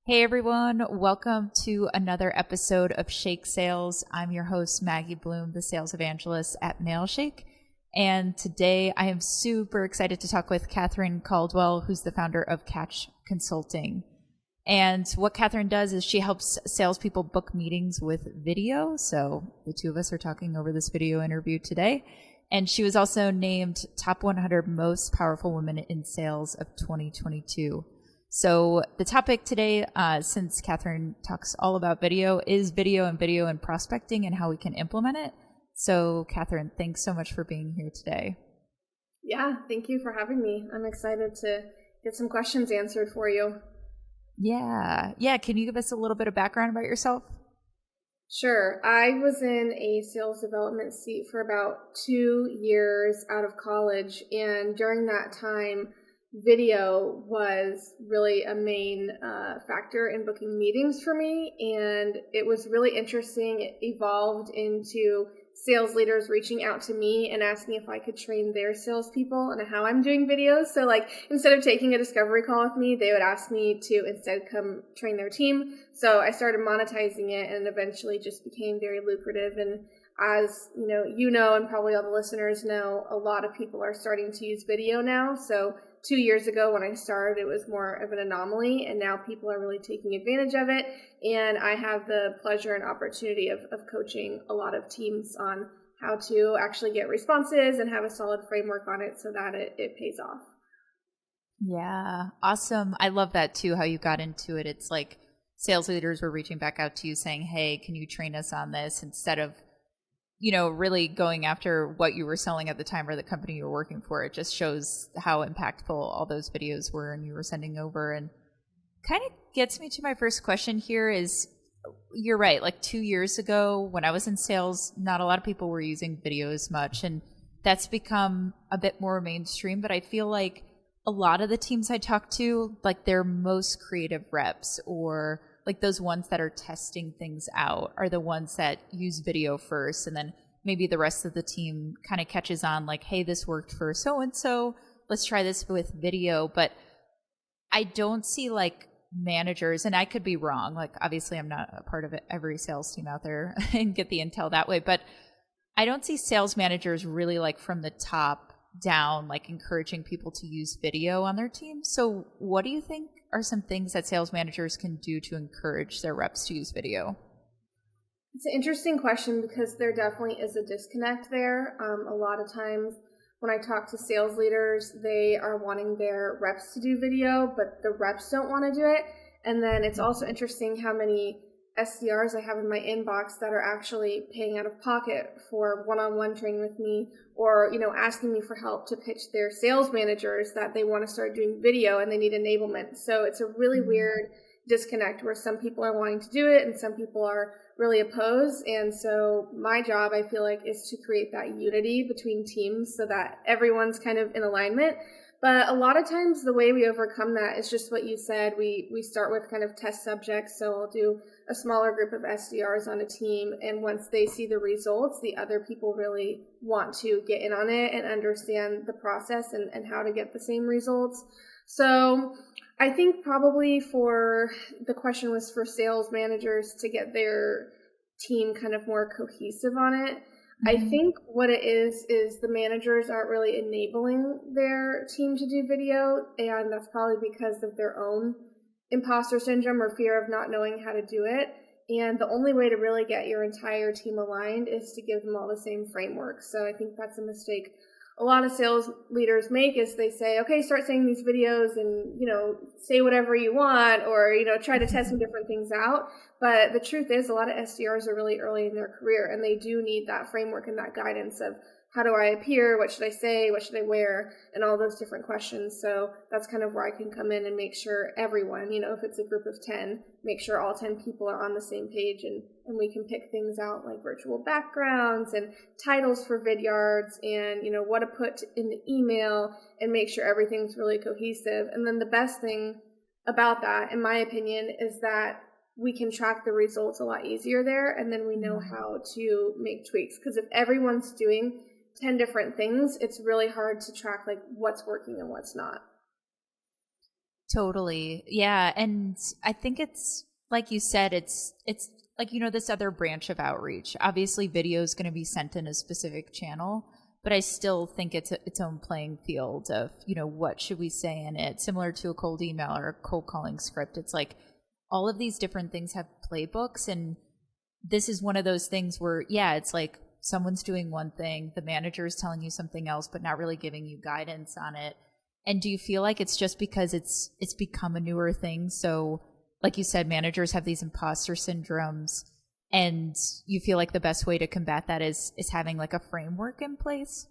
Hey everyone, welcome to another episode of Shake Sales. I'm your host, Maggie Blume, the sales evangelist at Mailshake. And today I am super excited to talk with Katherine Caldwell, who's the founder of Katch Consulting. And what Katherine does is she helps salespeople book meetings with video. So the two of us are talking over this video interview today. And she was also named Top 100 Most Powerful Women in Sales of 2022. So the topic today, since Katherine talks all about video, is video and prospecting and how we can implement it. So Katherine, thanks so much for being here today. Yeah, thank you for having me. I'm excited to get some questions answered for you. Yeah. Can you give us a little bit of background about yourself? Sure. I was in a sales development seat for about 2 years out of college. And during that time, video was really a main factor in booking meetings for me. And it was really interesting. It evolved into sales leaders reaching out to me and asking if I could train their salespeople and how I'm doing videos. So like instead of taking a discovery call with me, they would ask me to instead come train their team. So I started monetizing it and eventually just became very lucrative. And as you know, and probably all the listeners know, a lot of people are starting to use video now. So 2 years ago when I started, it was more of an anomaly, and now people are really taking advantage of it. And I have the pleasure and opportunity of coaching a lot of teams on how to actually get responses and have a solid framework on it so that it pays off. Yeah, awesome. I love that too, how you got into it. It's like sales leaders were reaching back out to you saying, hey, can you train us on this, instead of really going after what you were selling at the time or the company you were working for. It just shows how impactful all those videos were and you were sending over. And kind of gets me to my first question here is, you're right, like 2 years ago when I was in sales, not a lot of people were using video as much. And that's become a bit more mainstream. But I feel like a lot of the teams I talk to, like their most creative reps or like those ones that are testing things out are the ones that use video first, and then maybe the rest of the team kind of catches on like, hey, this worked for so-and-so, let's try this with video. But I don't see like managers, and I could be wrong, like obviously I'm not a part of every sales team out there and get the intel that way, but I don't see sales managers really like from the top down, like encouraging people to use video on their team. So what do you think are some things that sales managers can do to encourage their reps to use video? It's an interesting question because there definitely is a disconnect there. A lot of times when I talk to sales leaders, they are wanting their reps to do video, but the reps don't want to do it. And then it's also interesting how many SDRs I have in my inbox that are actually paying out of pocket for one-on-one training with me, or asking me for help to pitch their sales managers that they want to start doing video and they need enablement. So it's a really weird disconnect where some people are wanting to do it and some people are really opposed. And so my job, I feel like, is to create that unity between teams so that everyone's kind of in alignment. But a lot of times the way we overcome that is just what you said. We start with kind of test subjects. So I'll do a smaller group of SDRs on a team. And once they see the results, the other people really want to get in on it and understand the process and how to get the same results. So I think probably for the question was for sales managers to get their team kind of more cohesive on it. I think what it is the managers aren't really enabling their team to do video, and that's probably because of their own imposter syndrome or fear of not knowing how to do it. And the only way to really get your entire team aligned is to give them all the same framework. So I think that's a mistake a lot of sales leaders make is they say, okay, start saying these videos and, say whatever you want, or, try to test some different things out. But the truth is a lot of SDRs are really early in their career and they do need that framework and that guidance of how do I appear? What should I say? What should I wear? And all those different questions. So that's kind of where I can come in and make sure everyone, if it's a group of 10, make sure all 10 people are on the same page and we can pick things out like virtual backgrounds and titles for vidyards and, what to put in the email and make sure everything's really cohesive. And then the best thing about that, in my opinion, is that we can track the results a lot easier there. And then we know how to make tweaks. Because if everyone's doing 10 different things, it's really hard to track like what's working and what's not. Totally. Yeah. And I think it's like you said, it's like, this other branch of outreach. Obviously video is going to be sent in a specific channel, but I still think it's its own playing field of, what should we say in it? Similar to a cold email or a cold calling script. It's like all of these different things have playbooks, and this is one of those things where, yeah, it's like someone's doing one thing, the manager is telling you something else, but not really giving you guidance on it. And do you feel like it's just because it's become a newer thing? So like you said, managers have these imposter syndromes, and you feel like the best way to combat that is having like a framework in place?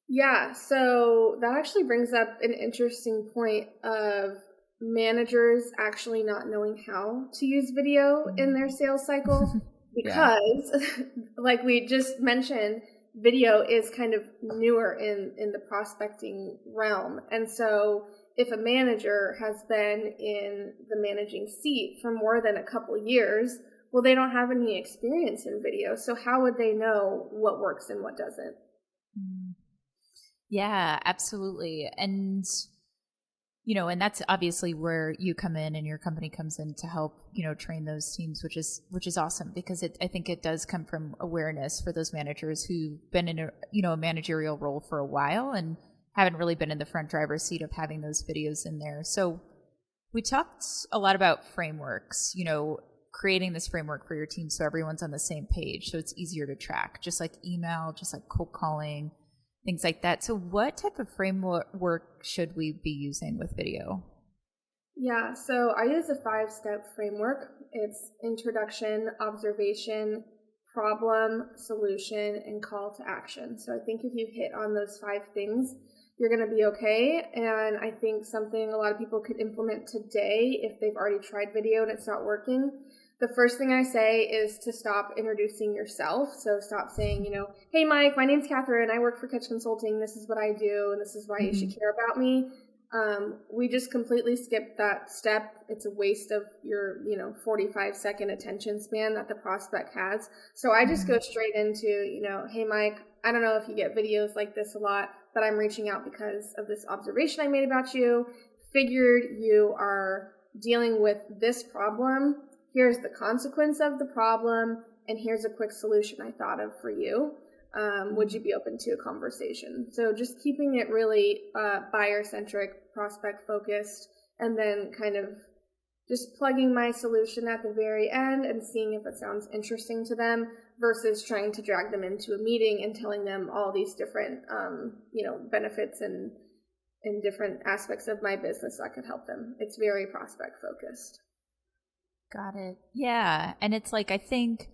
Yeah, so that actually brings up an interesting point of managers actually not knowing how to use video in their sales cycle because like we just mentioned, video is kind of newer in the prospecting realm. And so if a manager has been in the managing seat for more than a couple years, well, they don't have any experience in video. So how would they know what works and what doesn't? Yeah, absolutely. And and that's obviously where you come in and your company comes in to help, train those teams, which is awesome, because I think it does come from awareness for those managers who've been in a managerial role for a while and haven't really been in the front driver's seat of having those videos in there. So we talked a lot about frameworks, creating this framework for your team so everyone's on the same page, so it's easier to track, just like email, just like cold calling, things like that. So what type of framework should we be using with video? Yeah, so I use a 5-step framework. It's introduction, observation, problem, solution, and call to action. So I think if you hit on those 5 things, you're going to be okay. And I think something a lot of people could implement today if they've already tried video and it's not working. The first thing I say is to stop introducing yourself. So stop saying, hey, Mike, my name's Katherine. I work for Katch Consulting. This is what I do, and this is why you should care about me. We just completely skip that step. It's a waste of your, 45-second attention span that the prospect has. So I just go straight into, hey, Mike, I don't know if you get videos like this a lot, but I'm reaching out because of this observation I made about you. Figured you are dealing with this problem. Here's the consequence of the problem, and here's a quick solution I thought of for you. Would you be open to a conversation? So just keeping it really buyer-centric, prospect-focused, and then kind of just plugging my solution at the very end and seeing if it sounds interesting to them versus trying to drag them into a meeting and telling them all these different, benefits and different aspects of my business that could help them. It's very prospect-focused. Got it. Yeah. And it's like, I think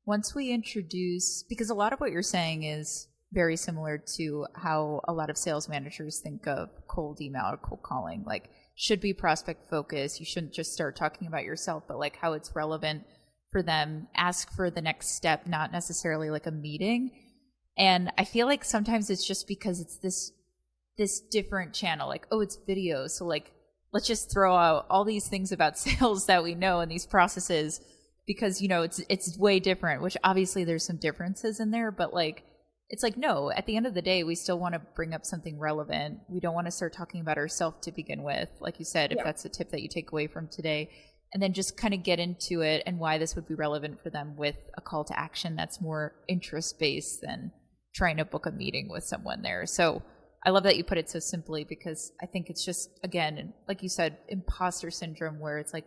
once we introduce, because a lot of what you're saying is very similar to how a lot of sales managers think of cold email or cold calling, like should be prospect focused. You shouldn't just start talking about yourself, but like how it's relevant for them. Ask for the next step, not necessarily like a meeting. And I feel like sometimes it's just because it's this different channel, like, oh, it's video. So like, let's just throw out all these things about sales that we know and these processes because, it's way different, which obviously there's some differences in there, but like, it's like, no, at the end of the day, we still want to bring up something relevant. We don't want to start talking about ourselves to begin with. Like you said, if that's a tip that you take away from today, and then just kind of get into it and why this would be relevant for them with a call to action that's more interest based than trying to book a meeting with someone there. So I love that you put it so simply because I think it's just, again, like you said, imposter syndrome where it's like,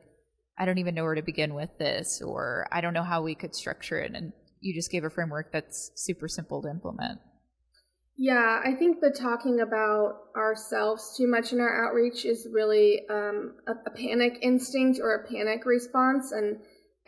I don't even know where to begin with this, or I don't know how we could structure it. And you just gave a framework that's super simple to implement. Yeah, I think the talking about ourselves too much in our outreach is really a panic instinct or a panic response. And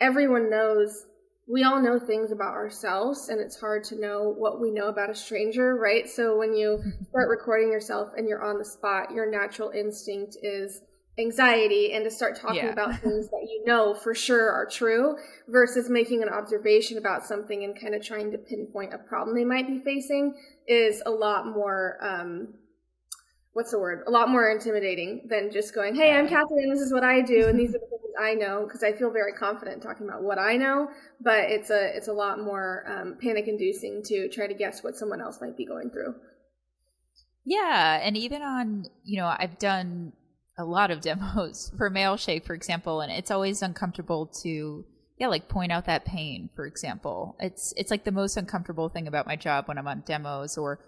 everyone knows, we all know things about ourselves, and it's hard to know what we know about a stranger, right? So when you start recording yourself and you're on the spot, your natural instinct is anxiety and to start talking about things that you know for sure are true versus making an observation about something and kind of trying to pinpoint a problem they might be facing is a lot more, a lot more intimidating than just going, hey, I'm Katherine, this is what I do, and these are the things I know, because I feel very confident talking about what I know, but it's a lot more panic inducing to try to guess what someone else might be going through. Yeah, and even on, I've done a lot of demos for Mailshake, for example, and it's always uncomfortable to, like point out that pain, for example. It's like the most uncomfortable thing about my job when I'm on demos or,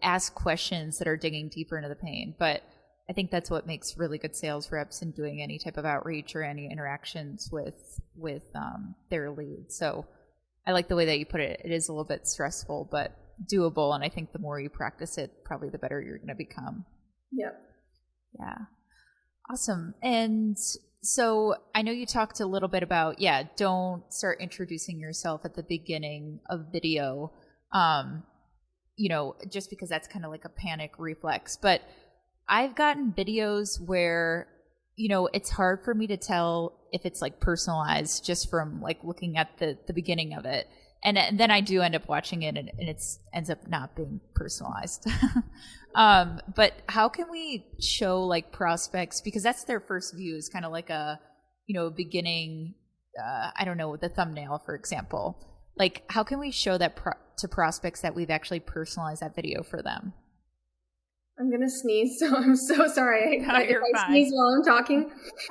ask questions that are digging deeper into the pain. But I think that's what makes really good sales reps in doing any type of outreach or any interactions with their leads. So I like the way that you put it. It is a little bit stressful, but doable. And I think the more you practice it, probably the better you're going to become. Yep. Yeah. Awesome. And so I know you talked a little bit about, don't start introducing yourself at the beginning of video, just because that's kind of like a panic reflex. But I've gotten videos where, it's hard for me to tell if it's like personalized just from like looking at the beginning of it. And then I do end up watching it and it ends up not being personalized. But how can we show like prospects, because that's their first view, is kind of like a, beginning, I don't know, the thumbnail, for example. Like, how can we show that to prospects that we've actually personalized that video for them? I'm going to sneeze, so I'm so sorry if I sneeze while I'm talking,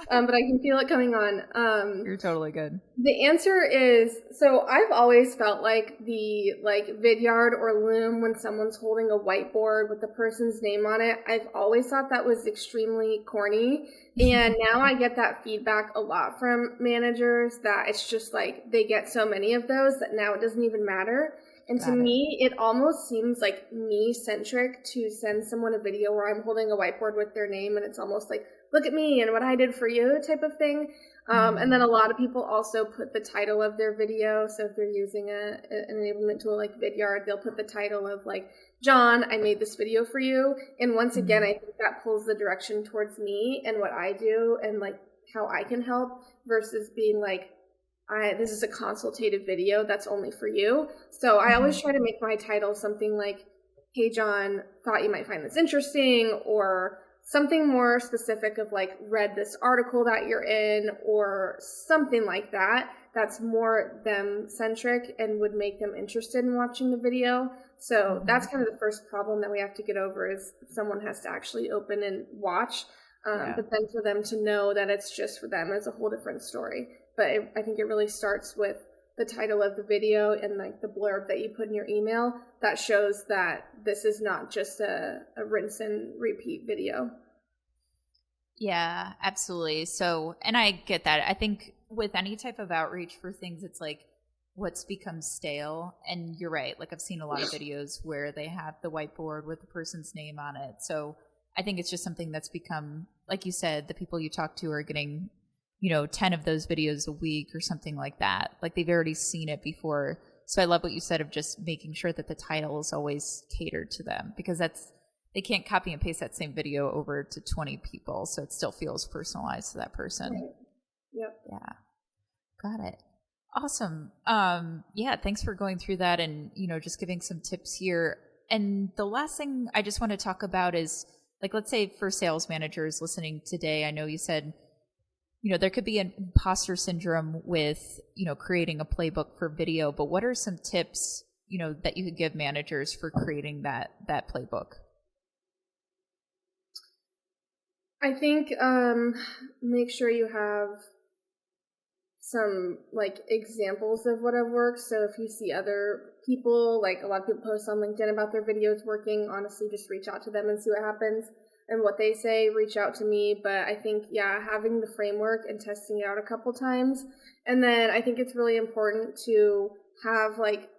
but I can feel it coming on. You're totally good. The answer is, so I've always felt like the Vidyard or Loom, when someone's holding a whiteboard with the person's name on it, I've always thought that was extremely corny. And now I get that feedback a lot from managers that it's just like they get so many of those that now it doesn't even matter. And to me, it almost seems like me-centric to send someone a video where I'm holding a whiteboard with their name and it's almost like, look at me and what I did for you type of thing. And then a lot of people also put the title of their video. So if they're using an enablement tool like Vidyard, they'll put the title of like, John, I made this video for you. And once again, I think that pulls the direction towards me and what I do and like how I can help versus being like, this is a consultative video that's only for you. So I always try to make my title something like, hey, John, thought you might find this interesting, or something more specific of like, read this article that you're in, or something like that. That's more them centric and would make them interested in watching the video. So that's kind of the first problem that we have to get over, is someone has to actually open and watch. But then for them to know that it's just for them is a whole different story. But I think it really starts with the title of the video and like the blurb that you put in your email that shows that this is not just a rinse and repeat video. Yeah, absolutely. So, and I get that. I think with any type of outreach for things, it's like what's become stale. And you're right. Like I've seen a lot of videos where they have the whiteboard with the person's name on it. So I think it's just something that's become, like you said, the people you talk to are getting 10 of those videos a week or something like that. Like they've already seen it before. So I love what you said of just making sure that the title is always catered to them, because they can't copy and paste that same video over to 20 people. So it still feels personalized to that person. Right. Yep. Yeah. Got it. Awesome. Thanks for going through that and, just giving some tips here. And the last thing I just want to talk about is, like, let's say for sales managers listening today, I know you said, there could be an imposter syndrome with, creating a playbook for video, but what are some tips, that you could give managers for creating that playbook? I think make sure you have some like examples of what have worked. So if you see other people, like a lot of people post on LinkedIn about their videos working, honestly, just reach out to them and see what happens. And what they say, reach out to me. But I think, having the framework and testing it out a couple times. And then I think it's really important to have like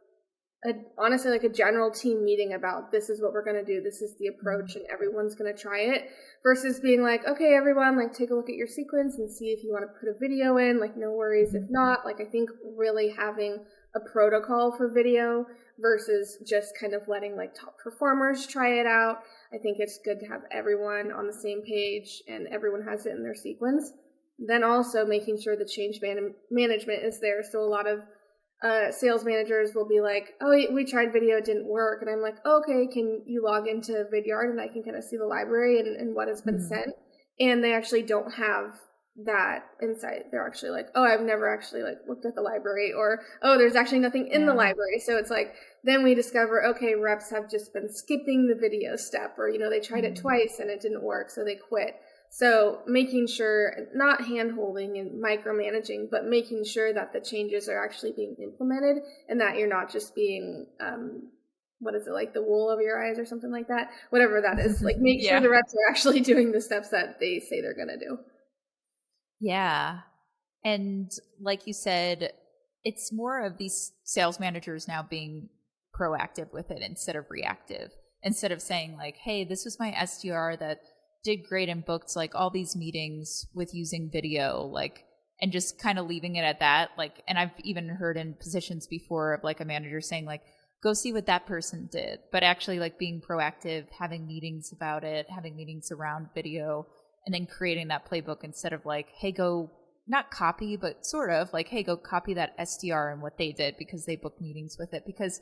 a general team meeting about this is what we're going to do. This is the approach and everyone's going to try it, versus being like, okay, everyone, like take a look at your sequence and see if you want to put a video in, like no worries if not. Like I think really having a protocol for video versus just kind of letting like top performers try it out. I think it's good to have everyone on the same page and everyone has it in their sequence. Then also making sure the change management is there. So a lot of sales managers will be like, oh, we tried video, it didn't work. And I'm like, okay, can you log into Vidyard and I can kind of see the library and what has been sent? And they actually don't have that insight. They're actually like, oh, I've never actually like looked at the library, or, oh, there's actually nothing in the library. So it's like, then we discover, okay, reps have just been skipping the video step, or, they tried it twice and it didn't work, so they quit. So making sure, not hand-holding and micromanaging, but making sure that the changes are actually being implemented and that you're not just being, what is it, like the wool over your eyes or something like that? Whatever that is. Like make sure the reps are actually doing the steps that they say they're going to do. Yeah. And like you said, it's more of these sales managers now being proactive with it instead of reactive. Instead of saying like, hey, this was my SDR that did great and booked like all these meetings with using video, like, and just kind of leaving it at that. Like, and I've even heard in positions before of like a manager saying like, go see what that person did, but actually like being proactive, having meetings about it, having meetings around video, and then creating that playbook instead of like, hey, go not copy, but sort of like, hey, go copy that SDR and what they did because they booked meetings with it. Because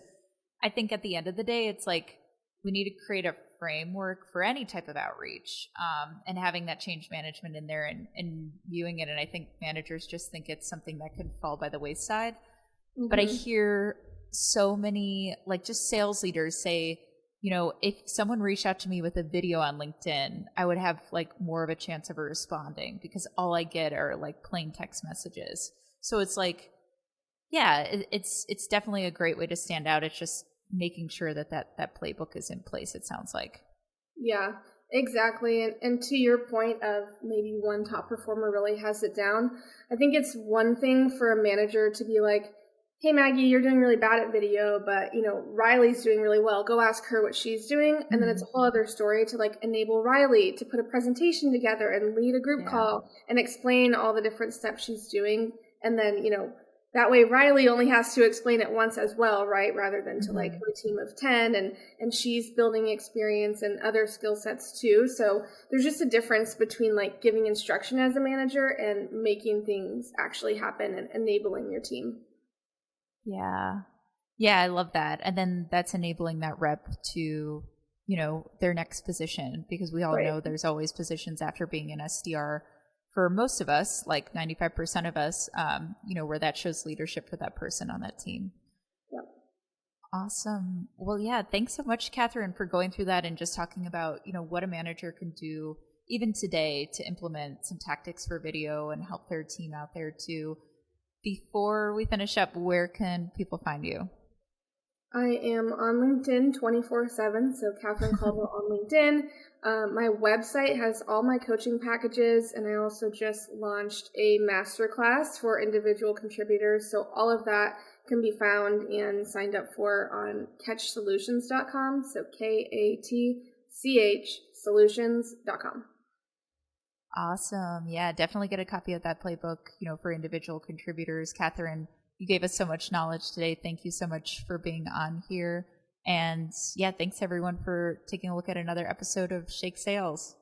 I think at the end of the day, it's like, we need to create a framework for any type of outreach, and having that change management in there and viewing it. And I think managers just think it's something that could fall by the wayside. But I hear so many like just sales leaders say, if someone reached out to me with a video on LinkedIn, I would have like more of a chance of responding because all I get are like plain text messages. So it's like, yeah, it's definitely a great way to stand out. It's just making sure that playbook is in place, it sounds like. Yeah, exactly. And to your point of maybe one top performer really has it down, I think it's one thing for a manager to be like, hey, Maggie, you're doing really bad at video, but, Riley's doing really well. Go ask her what she's doing. And then it's a whole other story to like enable Riley to put a presentation together and lead a group call and explain all the different steps she's doing. And then, that way Riley only has to explain it once as well, right? Rather than to like a team of 10 and she's building experience and other skill sets too. So there's just a difference between like giving instruction as a manager and making things actually happen and enabling your team. Yeah. Yeah, I love that. And then that's enabling that rep to, their next position, because we all know there's always positions after being an SDR for most of us, like 95% of us, where that shows leadership for that person on that team. Yep. Awesome. Well, yeah, thanks so much, Katherine, for going through that and just talking about, what a manager can do even today to implement some tactics for video and help their team out there too. Before we finish up, where can people find you? I am on LinkedIn 24/7, so Katherine Caldwell on LinkedIn. My website has all my coaching packages, and I also just launched a masterclass for individual contributors. So all of that can be found and signed up for on katchsolutions.com. So KATCH solutions.com. Awesome. Yeah, definitely get a copy of that playbook, for individual contributors. Katherine, you gave us so much knowledge today. Thank you so much for being on here. And yeah, thanks everyone for taking a look at another episode of Shake Sales.